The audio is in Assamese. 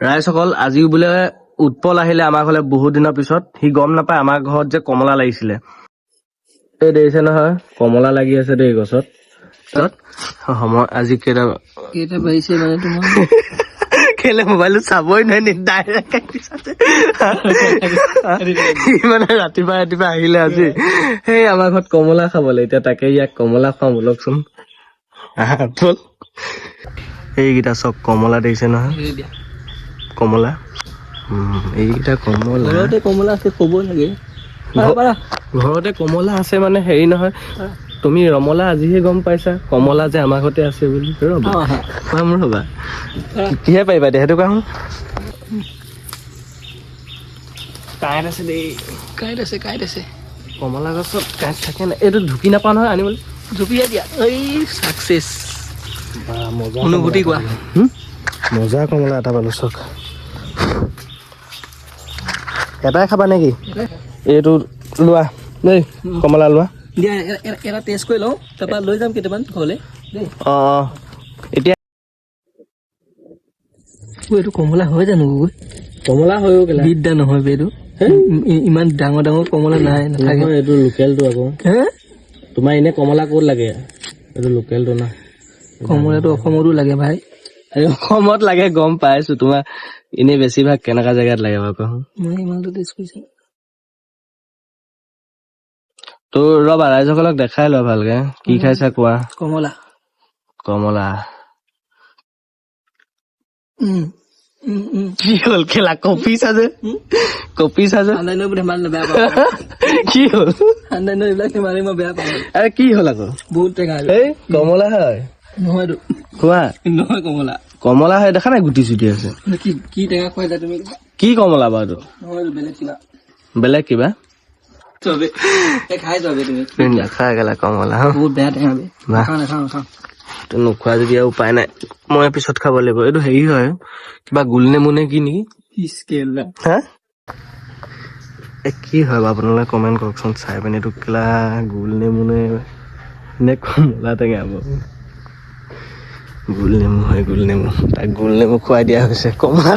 ৰাইজসকল আজিও বোলে উৎপল আহিলে আমাৰ ঘৰলে বহুত দিনৰ পিছত। সি গম নাপায় আমাৰ ঘৰত যে কমলা লাগিছিলে। এই দেখিছে নহয় কমলা লাগি আছে দেই গছত। সময় আজি কেইটা বাজিছে মানে তোমাৰ কেলে মোবাইলটো চাবই নোৱাৰি ডাইৰেক্ট মানে ৰাতিপুৱা আহিলে আজি সেই আমাৰ ঘৰত কমলা খাবলৈ। এতিয়া তাকে ইয়াক কমলা খুৱাম বলকচোন। বল এইকেইটা চব কমলা দেখিছে নহয় কমলা। এইকেইটা কমলা ঘৰতে কমলা আছে ক'ব লাগে। ঘৰতে কমলা আছে মানে হেৰি নহয় তুমি ৰমলা আজিহে গম পাইছা কমলা যে আমাৰ ঘৰতে আছে বুলি। ৰবা কিহে পাৰিবা দে সেইটো কোৱা শুন। কাঁইট আছে দেই। কাঁইট আছে কমলা গছত কাঁইট থাকে নাই? এইটো ঢুকি নাপা নহয় আনিবলৈ। জুপিয়াই দিয়া এই চাকচেছ মজা অনুভূতি কোৱা। মজা কমলা এটা পালো চক। এটাই খাবা নেকি? এইটো লোৱা দেই কমলা লোৱা। দিয়া এটা টেষ্ট কৰি লওঁ তাৰপৰা লৈ যাম কেইটামান ঘৰলৈ দেই। এতিয়া এইটো কমলা হয় জানো? কমলা হৈও কেলা বিদ্যা নহয় বে এইটো। ইমান ডাঙৰ কমলা নাথাকে। এইটো লোকেলটো আকৌ। তোমাৰ এনে কমলা ক'ত লাগে? এইটো লোকেলটো না। কমলাটো অসমতো লাগে ভাই। অসমত লাগে গম পাইছো। তোমাৰ এনে বেছিভাগ কেনেকা জেগাত লাগে বাৰু কোৱা? মই ইমানটো টেষ্ট কৰিছো। তো ৰবা ৰাইজসকলক দেখাই লোৱা ভালকে কি খাইছা কোৱা। কমলা কি হ'ল খেলা কপিছা যে কি হ'ল? আৰে কি হ'ল আকৌ? বহুত টেঙা এই কমলা হয় নহয়তো। কোৱা নহয় কমলা হয় দেখা নাই গুটি চুটি আছে। কি টেঙা খুৱাইছা তুমি? কি কমলা বাৰু এইটো? নহয় বেলেগ কিবা খাই যাবে তুমি নাখাই গেলা কমলা বহুত বেয়া টেঙা বে। নাখাওঁ নোখোৱা যদি আৰু উপায় নাই। মই পিছত খাব লাগিব। এইটো হেৰি হয় কিবা গোল নেমু নে কি নেকি? হা কি হয় বাৰু আপোনালোকে কমেণ্ট কৰকচোন চাই পিনে। এইটো কেলা গোল নেমু নে কমলা টেঙা বাৰু? গোল নেমু হয় গোল নেমু। তাক গোল নেমু খুৱাই দিয়া হৈছে কমলা